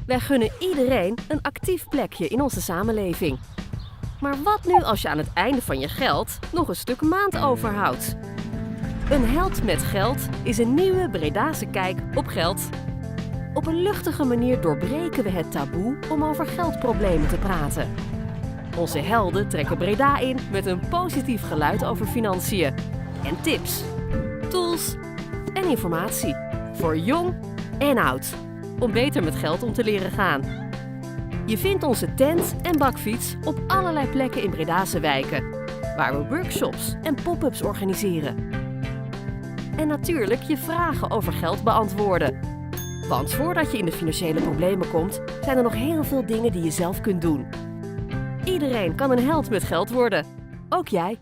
Wij gunnen iedereen een actief plekje in onze samenleving. Maar wat nu als je aan het einde van je geld nog een stuk maand overhoudt? Een held met geld is een nieuwe Bredase kijk op geld. Op een luchtige manier doorbreken we het taboe om over geldproblemen te praten. Onze helden trekken Breda in met een positief geluid over financiën. En tips, tools en informatie. Voor jong en oud. Om beter met geld om te leren gaan. Je vindt onze tent en bakfiets op allerlei plekken in Bredase wijken. Waar we workshops en pop-ups organiseren. En natuurlijk je vragen over geld beantwoorden. Want voordat je in de financiële problemen komt, zijn er nog heel veel dingen die je zelf kunt doen. Iedereen kan een held met geld worden. Ook jij.